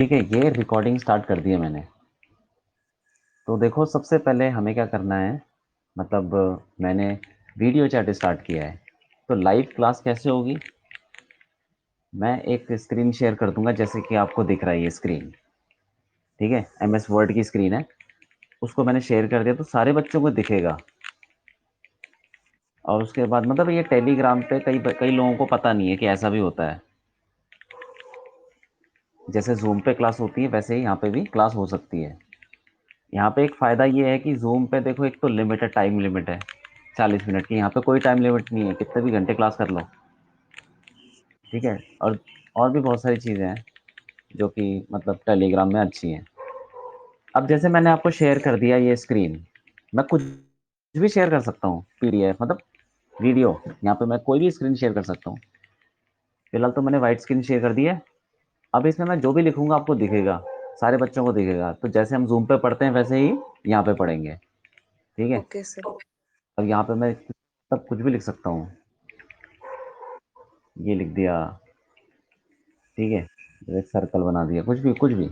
ठीक है, ये रिकॉर्डिंग स्टार्ट कर दी है मैंने। तो देखो, सबसे पहले हमें क्या करना है, मतलब मैंने वीडियो चैट स्टार्ट किया है। तो लाइव क्लास कैसे होगी? मैं एक स्क्रीन शेयर कर दूंगा, जैसे कि आपको दिख रहा है ये स्क्रीन। ठीक है, एमएस वर्ड की स्क्रीन है। उसको मैंने शेयर कर दिया तो सारे बच्चों को दिखेगा। और उसके बाद मतलब ये टेलीग्राम पे कई कई लोगों को पता नहीं है कि ऐसा भी होता है। जैसे जूम पे क्लास होती है वैसे ही यहाँ पे भी क्लास हो सकती है। यहाँ पे एक फ़ायदा ये है कि जूम पे देखो, एक तो लिमिटेड टाइम लिमिट है 40 मिनट की। यहाँ पे कोई टाइम लिमिट नहीं है, कितने भी घंटे क्लास कर लो। ठीक है। और भी बहुत सारी चीज़ें हैं जो कि मतलब टेलीग्राम में अच्छी हैं। अब जैसे मैंने आपको शेयर कर दिया ये स्क्रीन, मैं कुछ भी शेयर कर सकता हूँ, पीडीएफ मतलब वीडियो। यहाँ पे मैं कोई भी स्क्रीन शेयर कर सकता हूँ। फिलहाल तो मैंने वाइट स्क्रीन शेयर कर दी है। अब इसमें मैं जो भी लिखूंगा आपको दिखेगा, सारे बच्चों को दिखेगा। तो जैसे हम जूम पे पढ़ते हैं वैसे ही यहाँ पे पढ़ेंगे। ठीक है। Okay sir. अब यहाँ पे मैं तब कुछ भी लिख सकता हूँ। ये लिख दिया। ठीक है, एक सर्कल बना दिया, कुछ भी कुछ भी।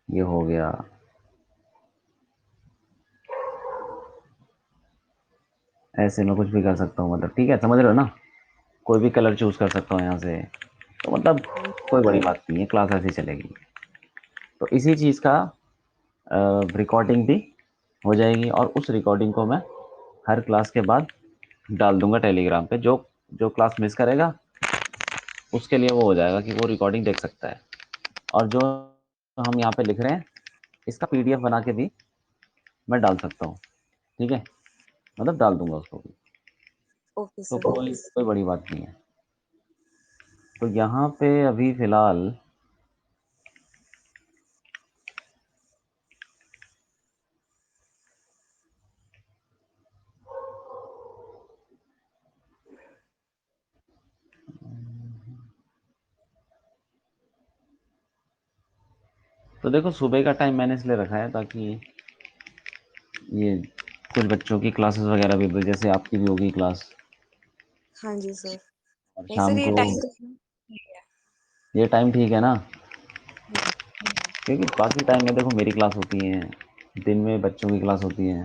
ये हो गया। ऐसे मैं कुछ भी कर सकता हूँ, मतलब ठीक है, समझ रहे हो ना? कोई भी कलर चूज कर सकता हूँ यहाँ से। तो मतलब हाँ कोई बड़ी बात नहीं है, क्लास ऐसी चलेगी। तो इसी चीज़ का रिकॉर्डिंग भी हो जाएगी, और उस रिकॉर्डिंग को मैं हर क्लास के बाद डाल दूंगा टेलीग्राम पे। जो जो क्लास मिस करेगा उसके लिए वो हो जाएगा कि वो रिकॉर्डिंग देख सकता है। और जो हम यहाँ पे लिख रहे हैं, इसका पीडीएफ बना के भी मैं डाल सकता हूँ। ठीक है, मतलब डाल दूंगा उसको भी। ओके तो सर। कोई कोई बड़ी बात नहीं है। तो यहाँ पे अभी फिलहाल, तो देखो, सुबह का टाइम मैंने इसलिए रखा है ताकि ये कुछ बच्चों की क्लासेस वगैरह भी, जैसे आपकी भी होगी क्लास। हाँ जी सर। और नहीं सर, शाम ये को टाइम तो ठीक है। ये टाइम ठीक है ना? हम्म, क्योंकि बाकी टाइम में देखो मेरी क्लास होती है, दिन में बच्चों की क्लास होती है।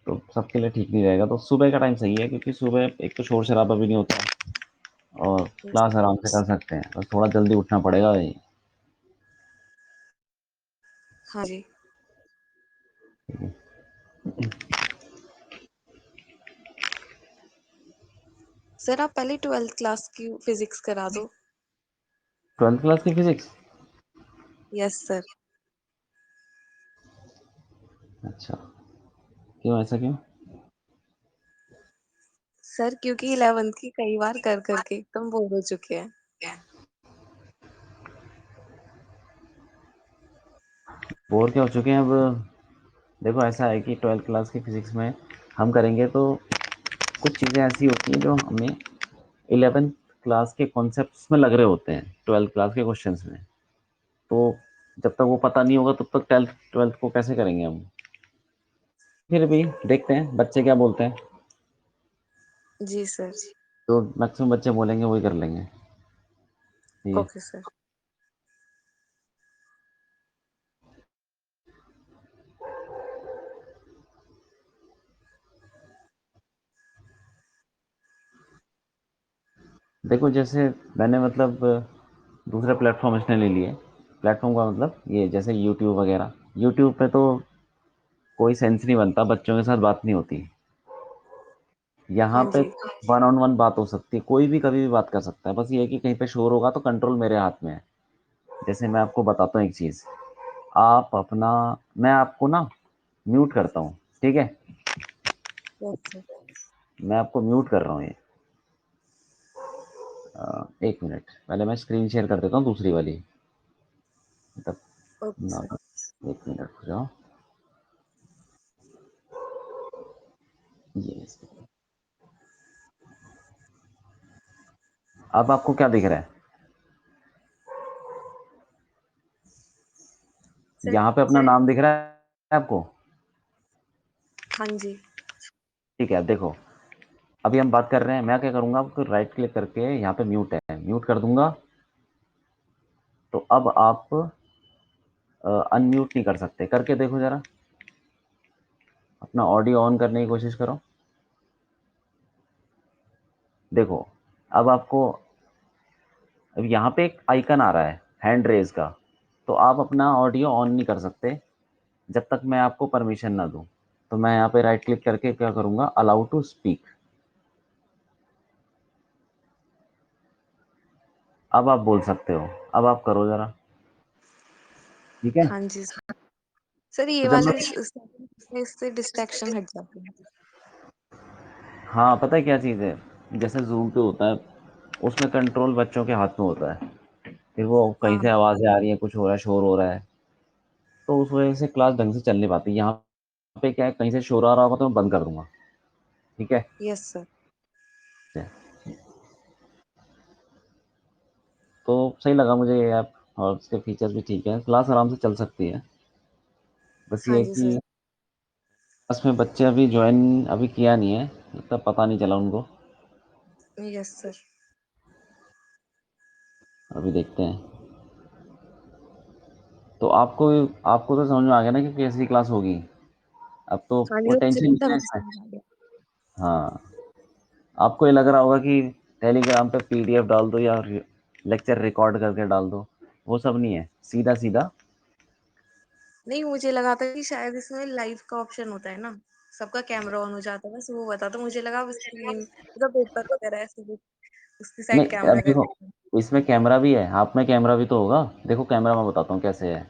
तो सबके लिए ठीक नहीं रहेगा। तो सुबह का टाइम सही है, क्योंकि सुबह एक तो शोर शराबा भी नहीं होता, और क्लास आराम से कर सकते हैं। बस थोड़ा जल्दी उठना पड़ेगा भाई। हाँ जी। सर आप पहले 12th क्लास की फिजिक्स करा दो। 12th क्लास की फिजिक्स? Yes sir. अच्छा, क्यों, ऐसा क्यों? सर क्योंकि 11th की कई बार कर करके एकदम बोर हो चुके हैं। बोर क्या हो चुके हैं अब? देखो, ऐसा है कि 12th क्लास की फिजिक्स में हम करेंगे तो कुछ चीज़ें ऐसी होती हैं जो हमें 11th क्लास के कॉन्सेप्ट्स में लग रहे होते हैं 12th क्लास के क्वेश्चंस में। तो जब तक वो पता नहीं होगा तब तक 12th 12th को कैसे करेंगे हम? फिर भी देखते हैं बच्चे क्या बोलते हैं। जी सर। तो मैक्सिमम बच्चे बोलेंगे वही कर लेंगे। ठीक है। Okay sir. देखो, जैसे मैंने मतलब दूसरे प्लेटफॉर्म इसने ले लिए। प्लेटफॉर्म का मतलब ये, जैसे यूट्यूब वगैरह। यूट्यूब पे तो कोई सेंस नहीं बनता, बच्चों के साथ बात नहीं होती। यहाँ हाँ पे जी। वन ऑन वन बात हो सकती है, कोई भी कभी भी बात कर सकता है। बस ये है कि कहीं पे शोर होगा तो कंट्रोल मेरे हाथ में है। जैसे मैं आपको बताता हूँ एक चीज़। आप अपना मैं आपको ना म्यूट करता हूँ। ठीक है, यस सर। मैं आपको म्यूट कर रहा हूँ ये। 1 मिनट, पहले मैं स्क्रीन शेयर कर देता हूँ दूसरी वाली। मतलब ओके ना, सर। 1 मिनट हो जाओ। ये अब आपको क्या दिख रहा है? सर। यहाँ पे अपना नाम दिख रहा है आपको? हाँ जी। ठीक है, अब देखो। अभी हम बात कर रहे हैं, मैं क्या करूंगा, आपको राइट क्लिक करके यहाँ पे म्यूट है, म्यूट कर दूंगा। तो अब आप अनम्यूट नहीं कर सकते, करके देखो जरा, अपना ऑडियो ऑन करने की कोशिश करो। देखो, अब आपको, अब यहाँ पे एक आइकन आ रहा है हैंड रेज का, तो आप अपना ऑडियो ऑन नहीं कर सकते जब तक मैं आपको परमिशन ना दूं। तो मैं यहाँ पे राइट क्लिक करके क्या करूंगा, अलाउ टू स्पीक। अब आप बोल सकते हो, अब आप करो जरा। ठीक है। हाँ जी सर। सर तो ये जब मैं, वाले इससे डिस्ट्रैक्शन हट जाती है। हाँ पता है क्या चीज़ है, जैसे जूम पे होता है, उसमें कंट्रोल बच्चों के हाथ में होता है। फिर वो कहीं हाँ। से आवाज़ें आ रही हैं, कुछ हो रहा है, शोर हो रहा है, तो उस वजह से क्लास ढंग से चल नहीं पाती। यहाँ पे क्या है, कहीं से शोर आ रहा होगा तो मैं बंद कर दूंगा। ठीक है। Yes sir. तो सही लगा मुझे ये ऐप, और उसके फीचर्स भी ठीक है, क्लास आराम से चल सकती है। बस ये हाँ है जी कि सर। क्लास में बच्चे अभी ज्वाइन अभी किया नहीं है, तब पता नहीं चला उनको। Yes sir. अभी देखते हैं। तो आपको आपको तो समझ में आ गया ना कि कैसी क्लास होगी, अब तो हाँ जी कोई सर, मुझे टेंशन नहीं एकदम है से इसमें। समझ आ गया। हाँ, आपको ये लग रहा होगा कि टेलीग्राम पे पीडीएफ डाल दो या लेक्चर रिकॉर्ड करके डाल दो, वो सब नहीं है, सीधा सीधा। नहीं, मुझे लगा था कि शायद इसमें लाइव का ऑप्शन होता है ना, सबका कैमरा ऑन हो जाता है, बस वो बता, तो मुझे लगा स्क्रीन मतलब पेपर वगैरह ऐसे कुछ उसकी साइड नहीं, अब कैमरा देखो, करके। इसमें कैमरा भी है, आप में कैमरा भी तो होगा। देखो कैमरा मैं बताता हूँ कैसे है।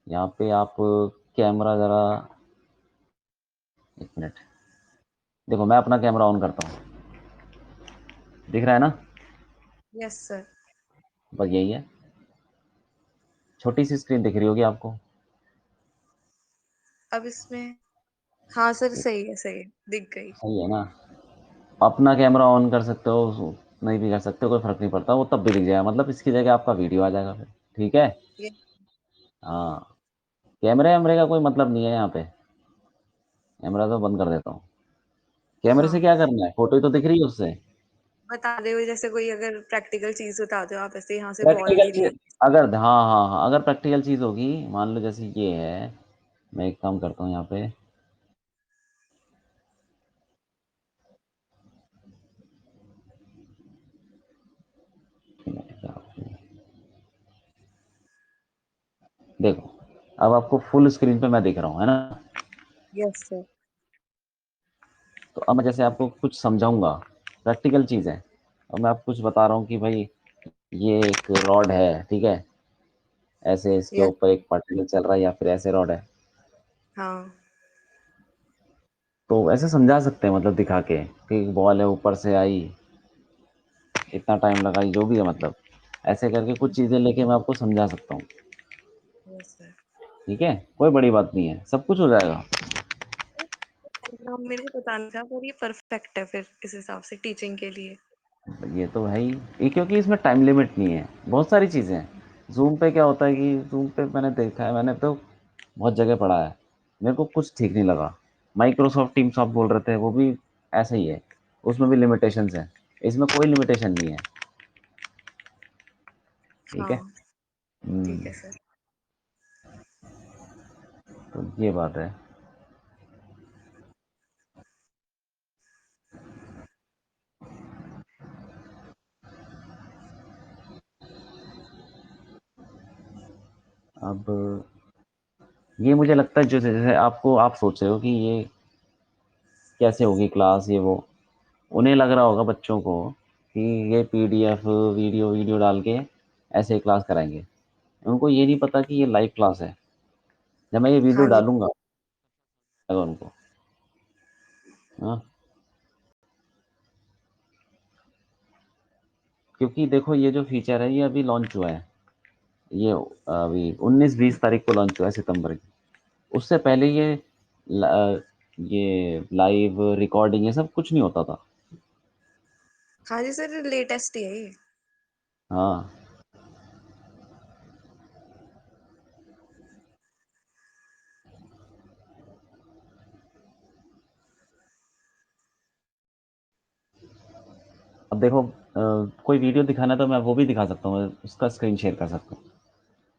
यहाँ पे आप कैमरा जरा, एक मिनट, देखो मैं अपना कैमरा ऑन करता हूँ, दिख रहा है ना, यस सर। बस यही है, छोटी सी स्क्रीन दिख रही होगी आपको। अब इसमें, हाँ सर, सही है, सही है, दिख गई। सही है ना। अपना कैमरा ऑन कर सकते हो, नहीं भी कर सकते हो, कोई फर्क नहीं पड़ता, वो तब भी दिख जाएगा, मतलब इसकी जगह आपका वीडियो आ जाएगा फिर। ठीक है। ये। हाँ, कैमरे वैमरे का कोई मतलब नहीं है यहाँ पे, कैमरा तो बंद कर देता हूँ। कैमरे से हाँ, क्या करना है, फोटो ही तो दिख रही है उससे। बता दे हुए, जैसे कोई अगर प्रैक्टिकल चीज बता दो आप, ऐसे यहाँ से बॉल प्रैक्टिकल गिरी। चीज, अगर हाँ हाँ हाँ, अगर प्रैक्टिकल चीज होगी, मान लो जैसे ये है, मैं एक काम करता हूँ यहाँ पे, देखो, अब आपको फुल स्क्रीन पे मैं दिख रहा हूँ, है ना। Yes sir. तो अब मैं जैसे आपको कुछ समझाऊंगा, प्रैक्टिकल चीज़ है, और मैं आपको कुछ बता रहा हूँ कि भाई ये एक रॉड है, ठीक है, ऐसे इसके यस। ऊपर एक पार्टिकल चल रहा है, या फिर ऐसे रॉड है, हाँ। तो ऐसे समझा सकते हैं, मतलब दिखा के कि बॉल है, ऊपर से आई, इतना टाइम लगा, जो भी है, मतलब ऐसे करके कुछ चीज़ें लेके मैं आपको समझा सकता हूँ। Yes sir. ठीक है, कोई बड़ी बात नहीं है, सब कुछ हो जाएगा। मेरे को पता नहीं था, पर ये परफेक्ट है फिर इस हिसाब से टीचिंग के लिए। ये तो है ही, ये क्योंकि इसमें टाइम लिमिट नहीं है, बहुत सारी चीज़ें हैं। जूम पे क्या होता है कि जूम पे मैंने देखा है, मैंने तो बहुत जगह पढ़ा है, मेरे को कुछ ठीक नहीं लगा। माइक्रोसॉफ्ट टीम्स आप बोल रहे थे, वो भी ऐसा ही है, उसमें भी लिमिटेशंस हैं, इसमें कोई लिमिटेशन नहीं है। ठीक है। हाँ। ठीक हम्म, है सर। तो ये बात है। अब ये मुझे लगता है, जो जैसे आपको, आप सोच रहे हो कि ये कैसे होगी क्लास, ये वो, उन्हें लग रहा होगा बच्चों को कि ये पीडीएफ वीडियो वीडियो डाल के ऐसे क्लास कराएंगे, उनको ये नहीं पता कि ये लाइव क्लास है। जब मैं ये वीडियो हाँ जी। डालूंगा, लगा उनको, हाँ, क्योंकि देखो ये जो फीचर है, ये अभी लॉन्च हुआ है, ये अभी 19-20 तारीख को लॉन्च हुआ है, सितंबर की। उससे पहले ये लाइव रिकॉर्डिंग, ये सब कुछ नहीं होता था। हाँ जी सर, लेटेस्ट ही है ये। हाँ, अब देखो कोई वीडियो दिखाना है तो मैं वो भी दिखा सकता हूँ, उसका स्क्रीन शेयर कर सकता हूँ।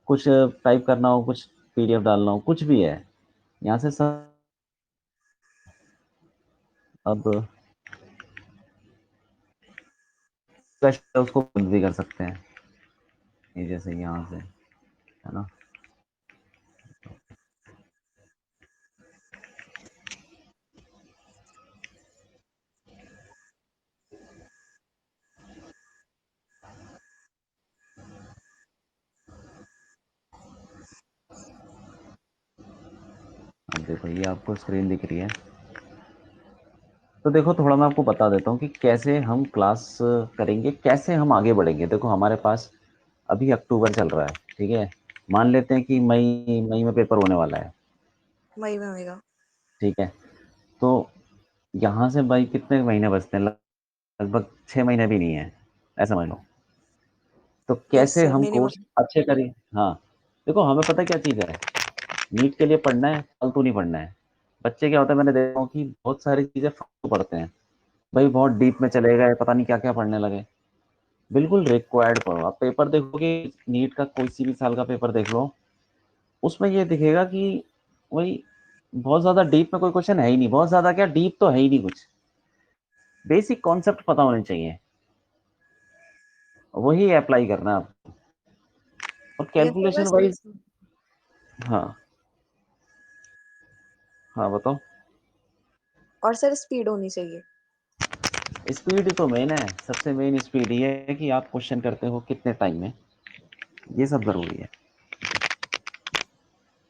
कुछ टाइप करना हो, कुछ पीडीएफ डालना हो, कुछ भी है, यहाँ से सब। अब उसको बंद भी कर सकते हैं, ये जैसे यहाँ से, है ना। अब देखो ये आपको स्क्रीन दिख रही है। तो देखो थोड़ा मैं आपको बता देता हूँ कि कैसे हम क्लास करेंगे, कैसे हम आगे बढ़ेंगे। देखो हमारे पास अभी अक्टूबर चल रहा है, ठीक है। मान लेते हैं कि मई मई में पेपर होने वाला है, मई में होएगा। ठीक है। तो यहाँ से भाई कितने महीने बचते हैं, लगभग 6 महीने भी नहीं है, ऐसा मान लो। तो यस कैसे सर, हम कोर्स मिनिमम। अच्छे करें। हाँ, देखो हमें पता क्या चीज़ है, नीट के लिए पढ़ना है, फालतू नहीं पढ़ना है। बच्चे क्या होता है, मैंने देखा हूँ कि बहुत सारी चीज़ें फालतू पढ़ते हैं, भाई बहुत डीप में चले गए, पता नहीं क्या क्या पढ़ने लगे। बिल्कुल रिक्वायर्ड पढ़ो। आप पेपर देखोगे, नीट का कोई सी भी साल का पेपर देख लो, उसमें ये दिखेगा कि वही बहुत ज़्यादा डीप में कोई क्वेश्चन है ही नहीं, बहुत ज़्यादा क्या, डीप तो है ही नहीं कुछ। बेसिक कॉन्सेप्ट पता होने चाहिए, वही अप्लाई करना है आपको। और यस सर, कैलकुलेशन बस वाइज। हाँ, हाँ बताओ। और सर स्पीड होनी चाहिए। स्पीड तो मेन है, सबसे मेन स्पीड ये है कि आप क्वेश्चन करते हो कितने टाइम में, ये सब जरूरी है।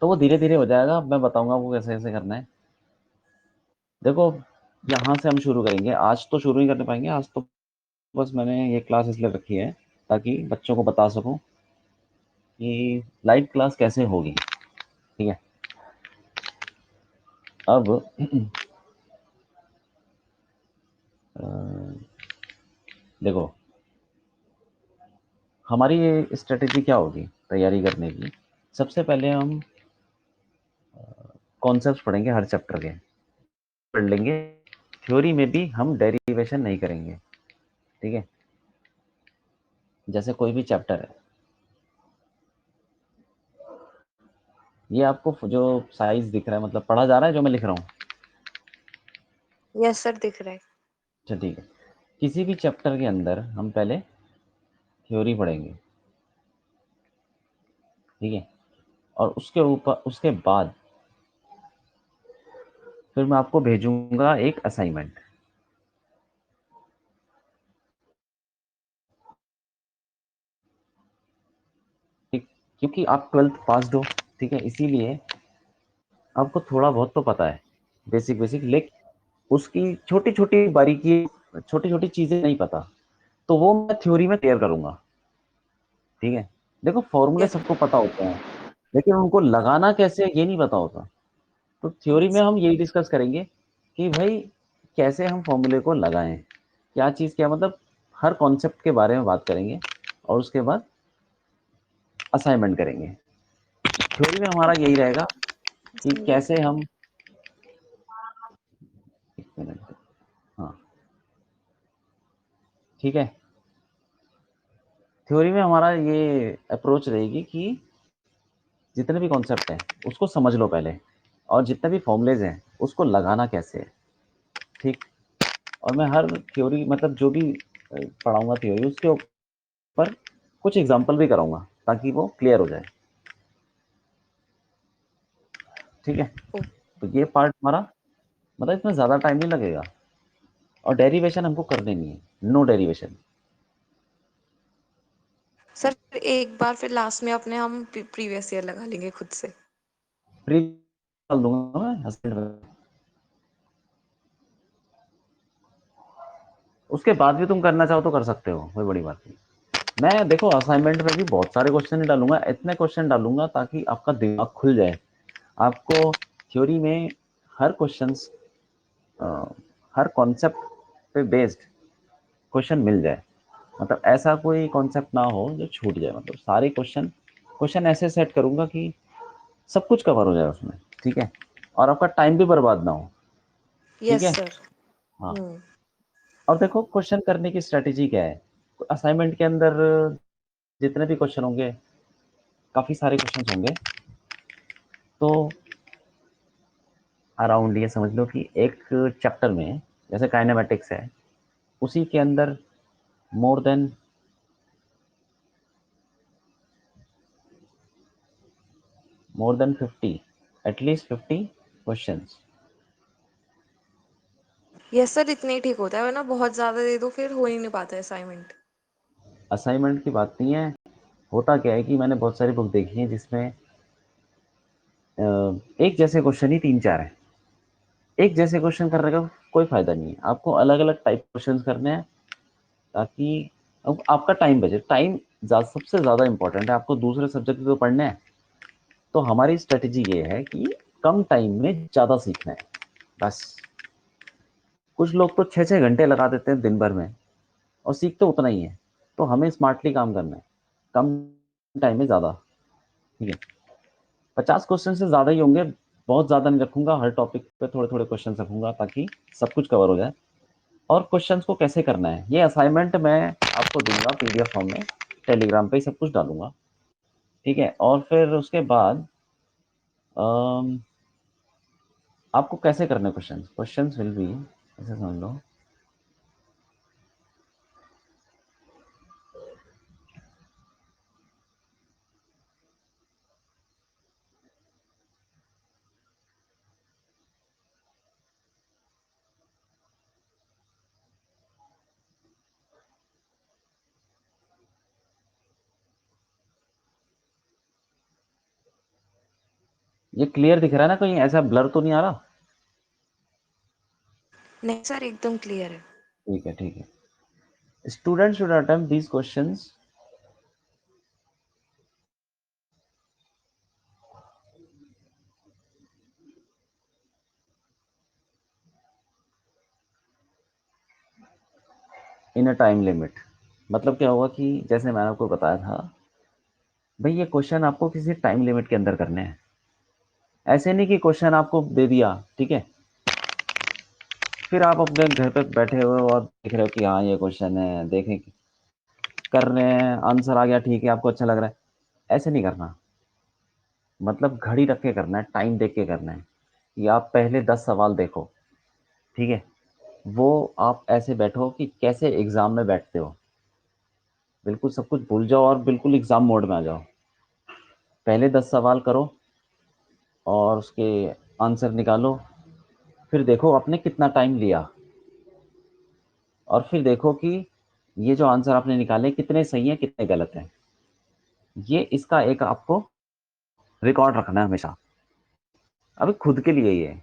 तो वो धीरे धीरे हो जाएगा, मैं बताऊंगा आपको कैसे कैसे करना है। देखो यहाँ से हम शुरू करेंगे, आज तो शुरू ही कर पाएंगे, आज तो बस मैंने ये क्लास इसलिए रखी है ताकि बच्चों को बता सकूं कि लाइव क्लास कैसे होगी, ठीक है। अब अ, देखो हमारी ये स्ट्रेटेजी क्या होगी तैयारी करने की। सबसे पहले हम कॉन्सेप्ट्स पढ़ेंगे हर चैप्टर के, पढ़ लेंगे। थ्योरी में भी हम डेरिवेशन नहीं करेंगे, ठीक है। जैसे कोई भी चैप्टर है, ये आपको जो साइज दिख रहा है, मतलब पढ़ा जा रहा है जो मैं लिख रहा हूँ। यस सर, दिख रहा है। अच्छा ठीक है। किसी भी चैप्टर के अंदर हम पहले थ्योरी पढ़ेंगे, ठीक है। और उसके ऊपर, उसके बाद फिर मैं आपको भेजूंगा एक असाइनमेंट, ठीक। क्योंकि आप ट्वेल्थ पास हो, ठीक है, इसीलिए आपको थोड़ा बहुत तो पता है, बेसिक बेसिक, लेकिन उसकी छोटी छोटी बारीकी, छोटी छोटी चीजें नहीं पता, तो वो मैं थ्योरी में क्लियर करूंगा, ठीक है। देखो फॉर्मूले यस सबको पता होते हैं, लेकिन उनको लगाना कैसे ये नहीं पता होता। तो थ्योरी में हम यही डिस्कस करेंगे कि भाई कैसे हम फॉर्मूले को लगाएं, क्या चीज़ क्या, मतलब हर कॉन्सेप्ट के बारे में बात करेंगे, और उसके बाद असाइनमेंट करेंगे। थ्योरी में हमारा यही रहेगा कि सर। कैसे हम, एक मिनट, हाँ ठीक है। थ्योरी में हमारा ये अप्रोच रहेगी कि जितने भी कॉन्सेप्ट हैं उसको समझ लो पहले, और जितने भी फॉर्मूलेज हैं उसको लगाना कैसे है, ठीक। और मैं हर थ्योरी, मतलब जो भी पढ़ाऊंगा थ्योरी, उसके ऊपर कुछ एग्जाम्पल भी कराऊंगा ताकि वो क्लियर हो जाए, ठीक है। ओ, तो ये पार्ट हमारा, मतलब इसमें ज़्यादा टाइम नहीं लगेगा। और डेरिवेशन हमको कर देनी है, नो डेरिवेशन। सर एक बार फिर लास्ट में अपने हम प्रीवियस ईयर लगा लेंगे खुद से। फ्री डाल दूंगा मैं husband में। उसके बाद भी तुम करना चाहो तो कर सकते हो, कोई बड़ी बात नहीं। मैं देखो असाइनमेंट में भी बहुत सारे क्वेश्चन नहीं डालूंगा, इतने क्वेश्चन डालूंगा ताकि आपका दिमाग खुल जाए, आपको थ्योरी में हर क्वेश्चंस, हर कॉन्सेप्ट पे बेस्ड क्वेश्चन मिल जाए। मतलब ऐसा कोई कॉन्सेप्ट ना हो जो छूट जाए, मतलब सारे क्वेश्चन, क्वेश्चन ऐसे सेट करूंगा कि सब कुछ कवर हो जाए उसमें, ठीक है। और आपका टाइम भी बर्बाद ना हो, ठीक यस है। सर। हाँ, हम्म। और देखो क्वेश्चन करने की स्ट्रेटेजी क्या है, असाइनमेंट के अंदर जितने भी क्वेश्चन होंगे, काफ़ी सारे क्वेश्चन होंगे, तो अराउंड ये समझ लो कि एक चैप्टर में जैसे काइनेमेटिक्स है, उसी के अंदर more than more than 50, at least 50 questions. Yes sir, इतने ही ठीक होता है, वरना बहुत ज्यादा दे दो फिर हो ही नहीं पाता है असाइनमेंट। असाइनमेंट की बात नहीं है, होता क्या है कि मैंने बहुत सारी बुक देखी है जिसमें एक जैसे क्वेश्चन ही 3 4 है। एक जैसे क्वेश्चन करने का कोई फायदा नहीं है, आपको अलग अलग टाइप क्वेश्चन करने हैं, ताकि अब आपका टाइम बचे। टाइम सबसे ज़्यादा इंपॉर्टेंट है, आपको दूसरे सब्जेक्ट भी तो पढ़ने हैं। तो हमारी स्ट्रेटजी ये है कि कम टाइम में ज़्यादा सीखना है, बस। कुछ लोग तो 6 6 घंटे लगा देते हैं दिन भर में, और सीखते उतना ही है। तो हमें स्मार्टली काम करना है, कम टाइम में ज़्यादा। ठीक है, 50 क्वेश्चन से ज़्यादा ही होंगे, बहुत ज़्यादा नहीं रखूंगा, हर टॉपिक पे थोड़े थोड़े क्वेश्चन रखूंगा ताकि सब कुछ कवर हो जाए। और क्वेश्चंस को कैसे करना है, ये असाइनमेंट मैं आपको दूंगा पीडीएफ फॉर्म में, टेलीग्राम पे ही सब कुछ डालूंगा। ठीक है, और फिर उसके बाद अम, आपको कैसे करने क्वेश्चंस, क्वेश्चंस विल बी, ऐसे समझ लो। ये क्लियर दिख रहा है ना, कहीं ऐसा ब्लर तो नहीं आ रहा? नहीं सर, एकदम क्लियर है। ठीक है, ठीक है। Student should attempt these questions in a time limit. मतलब क्या होगा कि जैसे मैंने आपको बताया था, भाई ये क्वेश्चन आपको किसी टाइम लिमिट के अंदर करने हैं। ऐसे नहीं कि क्वेश्चन आपको दे दिया, ठीक है, फिर आप अपने घर पे बैठे हुए हो और देख रहे हो कि हाँ ये क्वेश्चन है, देखें कर रहे हैं, आंसर आ गया, ठीक है, आपको अच्छा लग रहा है। ऐसे नहीं करना, मतलब घड़ी रख के करना है, टाइम देख के करना है कि आप पहले 10 सवाल देखो। ठीक है, वो आप ऐसे बैठो कि कैसे एग्जाम में बैठते हो, बिल्कुल सब कुछ भूल जाओ और बिल्कुल एग्जाम मोड में आ जाओ। पहले 10 सवाल करो और उसके आंसर निकालो, फिर देखो आपने कितना टाइम लिया, और फिर देखो कि ये जो आंसर आपने निकाले कितने सही हैं कितने गलत हैं। ये इसका एक आपको रिकॉर्ड रखना है हमेशा, अभी खुद के लिए ही है।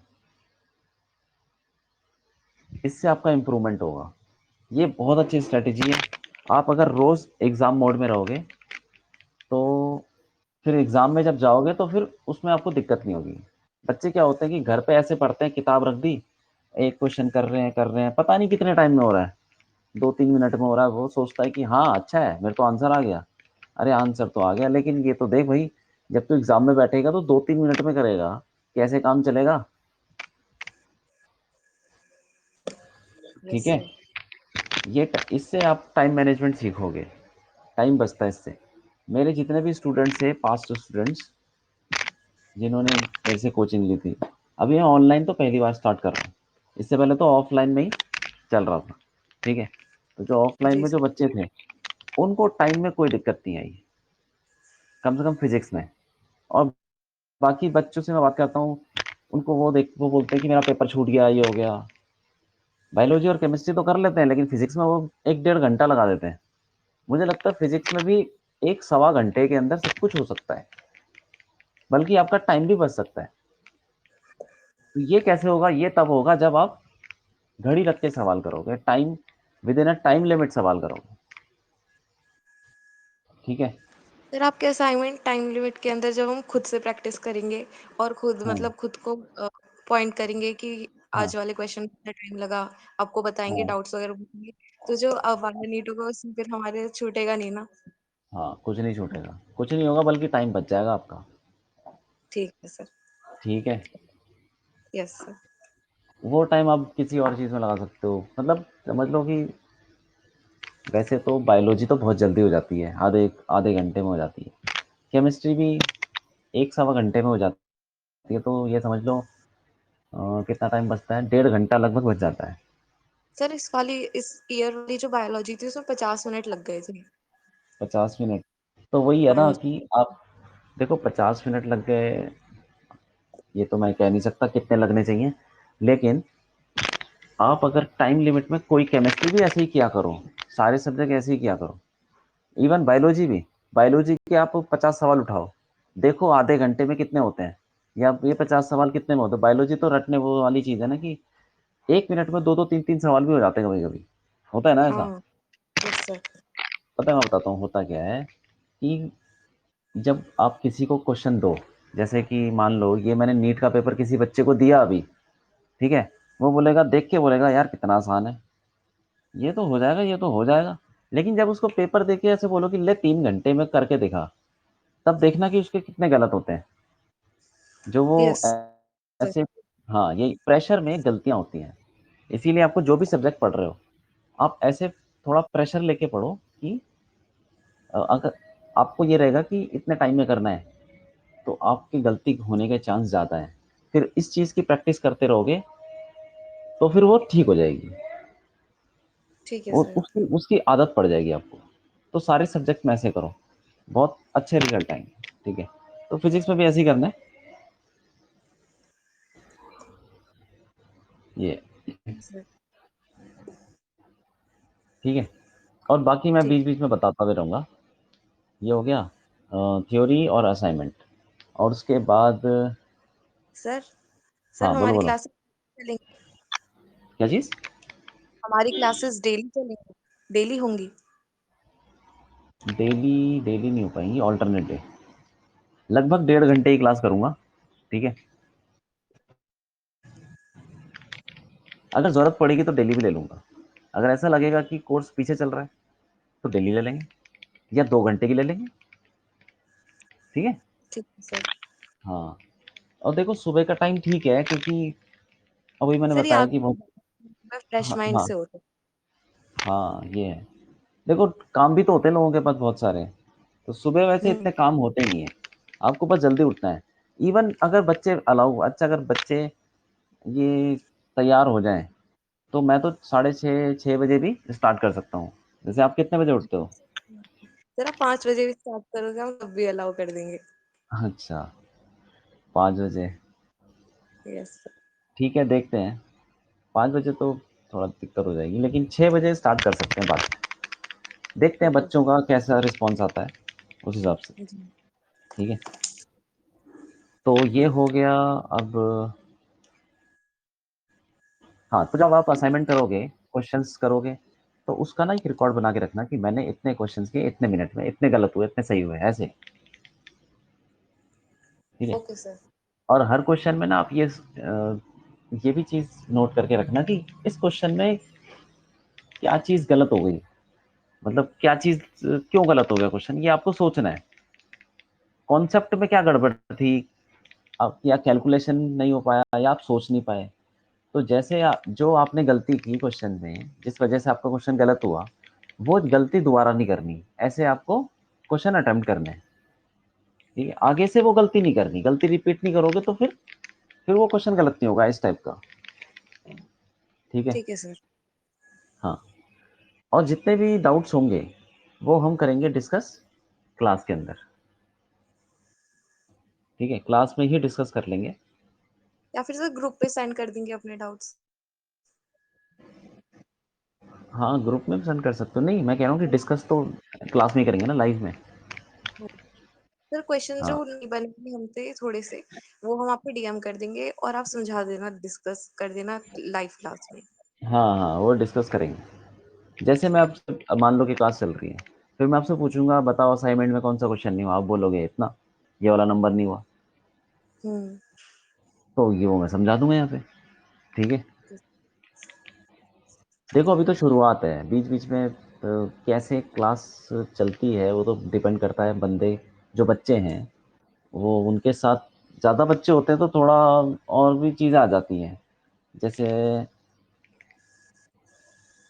इससे आपका इम्प्रूवमेंट होगा। ये बहुत अच्छी स्ट्रेटेजी है। आप अगर रोज एग्जाम मोड में रहोगे, तो फिर एग्जाम में जब जाओगे तो फिर उसमें आपको दिक्कत नहीं होगी। बच्चे क्या होते हैं कि घर पे ऐसे पढ़ते हैं, किताब रख दी, एक क्वेश्चन कर रहे हैं, पता नहीं कितने टाइम में हो रहा है, 2 3 मिनट में हो रहा है। वो सोचता है कि हाँ अच्छा है, मेरे तो आंसर आ गया। अरे आंसर तो आ गया, लेकिन ये तो देख भाई, जब तू एग्जाम में बैठेगा तो 2 3 मिनट में करेगा, कैसे काम चलेगा? यस ठीक है, सर। इससे आप टाइम मैनेजमेंट सीखोगे, टाइम बचता है इससे। मेरे जितने भी स्टूडेंट्स हैं, पास्ट स्टूडेंट्स जिन्होंने मेरे से कोचिंग ली थी, अभी मैं ऑनलाइन तो पहली बार स्टार्ट कर रहा हूँ, इससे पहले तो ऑफलाइन में ही चल रहा था। ठीक है, तो जो ऑफलाइन जी में जो सर। बच्चे थे, उनको टाइम में कोई दिक्कत नहीं आई, कम से कम फिजिक्स में। और बाकी बच्चों से मैं बात करता हूँ, उनको वो बोलते हैं कि मेरा पेपर छूट गया, ये हो गया। बायोलॉजी और केमिस्ट्री तो कर लेते हैं, लेकिन फिजिक्स में वो 1 1.5 घंटा लगा देते हैं। मुझे लगता है फिजिक्स में भी 1 सवा घंटे के अंदर सब कुछ हो सकता है, बल्कि आपका टाइम भी बच सकता है। तो ये कैसे होगा, ये तब होगा जब आप घड़ी रख के सवाल करोगे, time with in a time limit सवाल करोगे। ठीक है। सर आपके असाइनमेंट टाइम लिमिट के अंदर जब हम खुद से प्रैक्टिस करेंगे और खुद हाँ, मतलब खुद को पॉइंट करेंगे कि हाँ, आज वाले क्वेश्चन में कितना टाइम लगा, आपको बताएंगे, हाँ, डाउट्स वगैरह पूछेंगे, तो जो वाला नीट होगा उसमें फिर हमारे छूटेगा नहीं ना। हाँ, कुछ नहीं छूटेगा, कुछ नहीं होगा, बल्कि टाइम बच जाएगा आपका। ठीक है सर। ठीक है। Yes sir. वो टाइम आप किसी और चीज़ में लगा सकते हो, मतलब समझ लो कि वैसे तो बायोलॉजी तो बहुत जल्दी हो जाती है, आधे आधे घंटे में हो जाती है। केमिस्ट्री भी 1 सवा घंटे में हो जाती है, तो ये समझ लो कितना टाइम बचता है, 1.5 घंटा लगभग बच जाता है। सर इस ईयर वाली जो बायोलॉजी थी उसमें 50 मिनट लग गए थे। 50 मिनट, तो वही है हाँ ना जी। कि आप देखो 50 मिनट लग गए, ये तो मैं कह नहीं सकता कितने लगने चाहिए, लेकिन आप अगर टाइम लिमिट में कोई केमिस्ट्री भी ऐसे ही किया करो, सारे सब्जेक्ट ऐसे ही किया करो, इवन बायोलॉजी भी, बायोलॉजी के आप 50 सवाल उठाओ, देखो आधे घंटे में कितने होते हैं, या ये 50 सवाल कितने में होते हैं। बायोलॉजी तो रटने वो वाली चीज़ है ना कि 1 मिनट में दो दो तीन तीन सवाल भी हो जाते हैं कभी कभी, होता है ना ऐसा। हाँ। Yes sir. पता है मैं बताता हूँ होता क्या है कि जब आप किसी को क्वेश्चन दो, जैसे कि मान लो ये मैंने नीट का पेपर किसी बच्चे को दिया अभी, ठीक है, वो बोलेगा, देख के बोलेगा यार कितना आसान है, ये तो हो जाएगा, ये तो हो जाएगा। लेकिन जब उसको पेपर देके ऐसे बोलो कि ले 3 घंटे में करके दिखा, तब देखना कि उसके कितने गलत होते हैं, जो वो यस सर। ऐसे। हाँ, ये प्रेशर में गलतियां होती हैं, इसीलिए आपको जो भी सब्जेक्ट पढ़ रहे हो, आप ऐसे थोड़ा प्रेशर लेके पढ़ो कि अगर आपको ये रहेगा कि इतने टाइम में करना है, तो आपकी गलती होने के चांस ज़्यादा है। फिर इस चीज़ की प्रैक्टिस करते रहोगे, तो फिर वो ठीक हो जाएगी, ठीक है और सर। उसकी उसकी आदत पड़ जाएगी आपको। तो सारे सब्जेक्ट में ऐसे करो, बहुत अच्छे रिजल्ट आएंगे। ठीक है, तो फिजिक्स में भी ऐसे ही करना है ये। सर। ठीक है, और बाकी मैं ठीक। बीच बीच में बताता भी रहूँगा। ये हो गया थ्योरी और असाइनमेंट, और उसके बाद सर सर हाँ बोलो हमारी बोलो। क्लासेस चलेंगी। क्या चीज़? हमारी क्लासेस डेली चलेंगी, डेली होंगी। डेली? डेली नहीं हो पाएंगी, ऑल्टरनेट डे, लगभग 1.5 घंटे की क्लास करूँगा। ठीक है, अगर ज़रूरत पड़ेगी तो डेली भी ले लूँगा, अगर ऐसा लगेगा कि कोर्स पीछे चल रहा है तो डेली ले लेंगे, या 2 घंटे की ले लेंगे। ठीक है। ठीक है सर। हाँ, और देखो सुबह का टाइम ठीक है, क्योंकि अभी मैंने सर ये बताया कि आपको बहुत। फ्रेश हाँ माइंड हाँ। से होता हाँ ये है, देखो काम भी तो होते हैं लोगों के पास बहुत सारे, तो सुबह है। वैसे इतने काम होते नहीं है, आपको बस जल्दी उठना है। इवन अगर बच्चे अलाउ, अच्छा अगर बच्चे ये तैयार हो जाएं, तो मैं तो 6:30 6 बजे भी स्टार्ट कर सकता हूँ। जैसे आप कितने बजे उठते हो? सर आप 5 बजे भी स्टार्ट करोगे हम तब भी अलाउ कर देंगे। अच्छा, 5 बजे, यस सर। ठीक है, देखते हैं। 5 बजे तो थोड़ा दिक्कत हो जाएगी, लेकिन 6 बजे स्टार्ट कर सकते हैं बात, देखते हैं ठीक है बच्चों का कैसा रिस्पॉन्स आता है उस हिसाब से। सर। जी। ठीक है, तो ये हो गया। अब हाँ, तो जब आप असाइनमेंट करोगे, क्वेश्चंस करोगे, तो उसका ना एक रिकॉर्ड बना के रखना कि मैंने इतने क्वेश्चंस किए, इतने मिनट में, इतने गलत हुए, इतने सही हुए, ऐसे। ठीक है, ओके सर। और हर क्वेश्चन में ना आप ये भी चीज़ नोट करके रखना कि इस क्वेश्चन में क्या चीज़ गलत हो गई, मतलब क्या चीज़ क्यों गलत हो गया क्वेश्चन, ये आपको सोचना है। कॉन्सेप्ट में क्या गड़बड़ थी, आप या कैलकुलेशन नहीं हो पाया, या आप सोच नहीं पाए। तो जैसे जो आपने गलती की क्वेश्चन में, जिस वजह से आपका क्वेश्चन गलत हुआ, वो गलती दोबारा नहीं करनी, ऐसे आपको क्वेश्चन अटेम्प्ट करने हैं। ठीक है, आगे से वो गलती नहीं करनी, गलती रिपीट नहीं करोगे तो फिर वो क्वेश्चन गलत नहीं होगा, इस टाइप का। ठीक है। ठीक है सर। हाँ, और जितने भी डाउट्स होंगे वो हम करेंगे डिस्कस क्लास के अंदर। ठीक है, क्लास में ही डिस्कस कर लेंगे। या फिर सर ग्रुप पे सेंड कर देंगे अपने डाउट्स। हाँ, ग्रुप में भी सेंड कर सकते हो, नहीं मैं कह रहा हूँ कि डिस्कस तो क्लास में ही करेंगे ना, लाइव में। सर क्वेश्चन जो हाँ नहीं बनेंगे हमसे थोड़े से, वो हम आपको डीएम कर देंगे और आप समझा देना, डिस्कस कर देना लाइव क्लास में। हाँ हाँ, वो डिस्कस करेंगे। जैसे मैं आपसे, अब मान लो कि क्लास चल रही है, फिर मैं आपसे पूछूंगा बताओ असाइनमेंट में कौन सा क्वेश्चन नहीं हुआ, आप बोलोगे इतना, ये वाला नंबर नहीं हुआ, हम्म। तो ये वो मैं समझा दूंगा यहाँ पे। ठीक है, देखो अभी तो शुरुआत है, बीच बीच में कैसे क्लास चलती है वो तो डिपेंड करता है बंदे, जो बच्चे हैं वो, उनके साथ ज़्यादा बच्चे होते हैं तो थोड़ा और भी चीज़ें आ जाती हैं, जैसे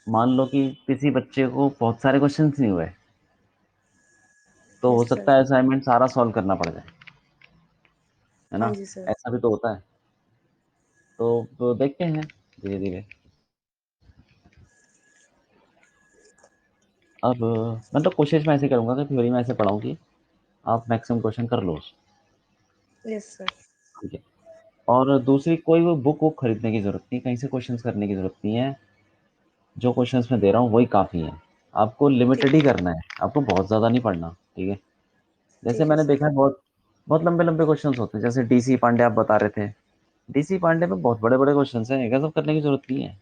मान लो कि किसी बच्चे को बहुत सारे क्वेश्चंस नहीं हुए, तो हो यस सकता सर। है असाइनमेंट सारा सॉल्व करना पड़ जाए, है हाँ ना? जी सर। ऐसा भी तो होता है। तो देखते हैं धीरे धीरे। अब मतलब कोशिश मैं ऐसे करूंगा कि थ्योरी में ऐसे पढ़ाऊं कि आप मैक्सिमम क्वेश्चन कर लो। Yes sir. ठीक है। और दूसरी, कोई वो बुक वुक खरीदने की जरूरत नहीं, कहीं से क्वेश्चंस करने की जरूरत नहीं है। जो क्वेश्चंस मैं दे रहा हूँ वही काफ़ी है। आपको लिमिटेड ठीक ही है। करना है, आपको बहुत ज़्यादा नहीं पढ़ना। ठीक है। जैसे ठीक है मैंने सर। देखा है, बहुत बहुत लंबे लंबे क्वेश्चंस होते हैं, जैसे डीसी पांडे आप बता रहे थे। डीसी पांडे में बहुत बड़े बड़े क्वेश्चंस हैं, ये सब करने की जरूरत नहीं है। नहीं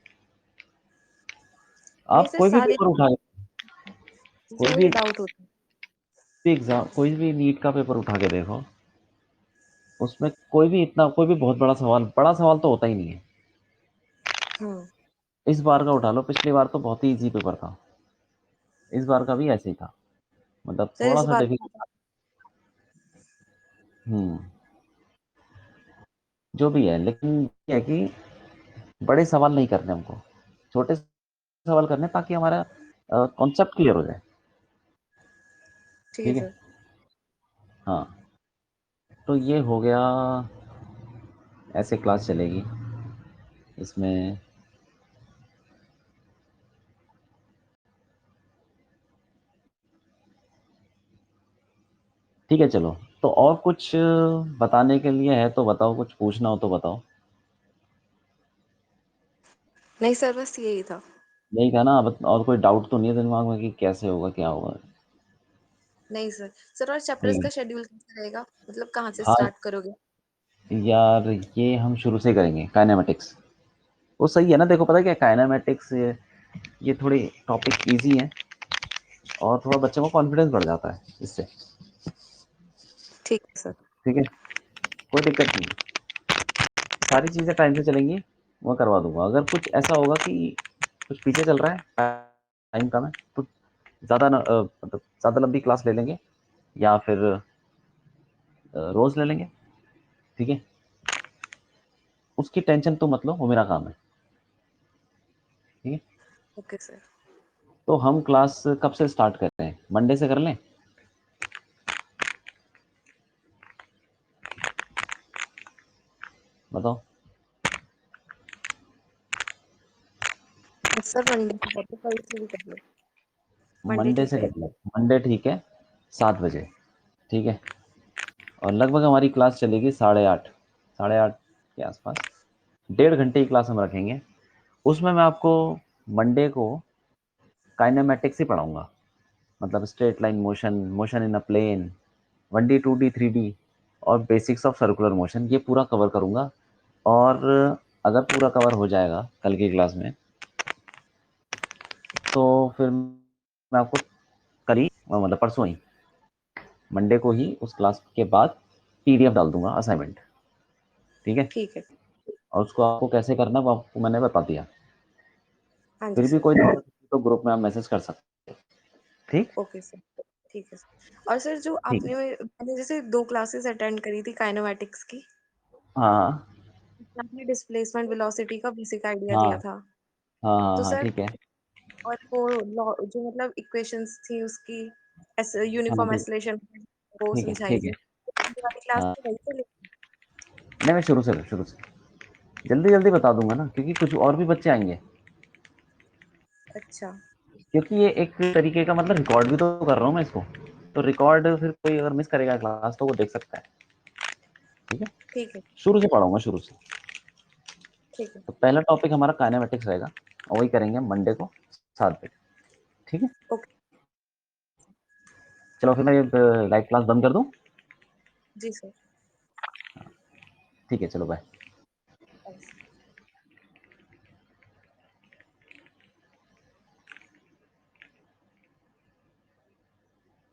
आप सर, कोई भी सारे पेपर उठा, जैसे कोई मुझे भी डाउट होता एग्जाम, कोई भी नीट का पेपर उठा के देखो, उसमें कोई भी बहुत बड़ा सवाल तो होता ही नहीं है। है। हाँ। इस बार का उठा लो, पिछली बार तो बहुत ही इजी पेपर था, इस बार का भी ऐसे ही था, मतलब सर थोड़ा इस सा बार डिफिकल्ट। हम्म। जो भी है, लेकिन ये है कि बड़े सवाल नहीं करने हमको, छोटे सवाल करने ताकि हमारा कॉन्सेप्ट क्लियर हो जाए। ठीक है ठीक है। सर। हाँ, तो ये हो गया, ऐसे क्लास चलेगी इसमें। ठीक है चलो। तो और कुछ बताने के लिए है तो बताओ, कुछ पूछना हो तो बताओ। नहीं सर, बस यही था। यही था ना? अब और कोई डाउट तो नहीं है दिमाग में कि कैसे होगा क्या होगा? नहीं सर। सर और चैप्टर्स नहीं। का शेड्यूल कैसा रहेगा, मतलब कहाँ से हाँ स्टार्ट करोगे? यार, ये हम शुरू से करेंगे काइनेमेटिक्स। वो सही है ना? देखो, पता है क्या, काइनेमेटिक्स ये थोड़ी टॉपिक इजी है, और थोड़ा बच्चों को कॉन्फिडेंस बढ़ जाता है इससे। ठीक है सर। ठीक है, कोई दिक्कत नहीं। सारी चीज़ें टाइम से चलेंगी, वो करवा दूंगा। अगर कुछ ऐसा होगा कि कुछ पीछे चल रहा है, टाइम कम है, तो ज़्यादा ना मतलब ज़्यादा लंबी क्लास ले लेंगे, या फिर रोज़ ले लेंगे। ठीक है, उसकी टेंशन तो मत लो, वो मेरा काम है। ठीक है। Okay sir. तो हम क्लास कब से स्टार्ट करते हैं? मंडे से कर लें? बताओ। सर मंडे से कर लो, कल से भी कर लो। मंडे मंडे ठीक से है। कर लें, मंडे ठीक है, 7 बजे। ठीक है। और लगभग हमारी क्लास चलेगी 8:30, 8:30 के आसपास। 1.5 घंटे की क्लास हम रखेंगे। उसमें मैं आपको मंडे को काइनेमेटिक्स ही पढ़ाऊंगा, मतलब straight line motion, motion in a plane, 1D 2D 3D, और बेसिक्स ऑफ सर्कुलर मोशन, ये पूरा कवर करूंगा। और अगर पूरा कवर हो जाएगा कल की क्लास में, तो फिर मैं आपको कल ही, मतलब परसों ही, मंडे को ही उस क्लास के बाद पीडीएफ डाल दूंगा असाइनमेंट। ठीक है। ठीक है। और उसको आपको कैसे करना है वो आपको मैंने बता दिया। हाँ जी फिर भी सर। कोई दिक्कत होगी तो ग्रुप में आप मैसेज कर सकते हैं। ठीक। Okay sir. ठीक है सर। और सर जो ठीक है। मैंने जैसे 2 क्लासेस अटेंड करी थी काइनेमैटिक्स की, हाँ आपने डिस्प्लेसमेंट वेलोसिटी का बेसिक आइडिया हाँ दिया था। हाँ हाँ तो हाँ, सर ठीक है। और वो जो मतलब इक्वेशंस थी उसकी, हाँ यूनिफॉर्म ठीक। एक्सेलरेशन वो ठीक है। समझाई ठीक है। थी। ये वाली क्लास हाँ, में वही से नहीं मैं शुरू से जल्दी जल्दी बता दूंगा ना, क्योंकि कुछ और भी बच्चे आएंगे। अच्छा। क्योंकि ये एक तरीके का मतलब रिकॉर्ड भी तो कर रहा हूँ मैं इसको, तो रिकॉर्ड फिर कोई अगर मिस करेगा क्लास तो वो देख सकता है। ठीक है। ठीक है। शुरू से पढ़ाऊंगा, शुरू से। ठीक है। तो पहला टॉपिक हमारा काइनेमेटिक्स रहेगा, और वही करेंगे मंडे को 7 बजे। ठीक है। ओके। चलो फिर मैं ये लाइव क्लास बंद कर दूं। जी सर। ठीक है, चलो बाय।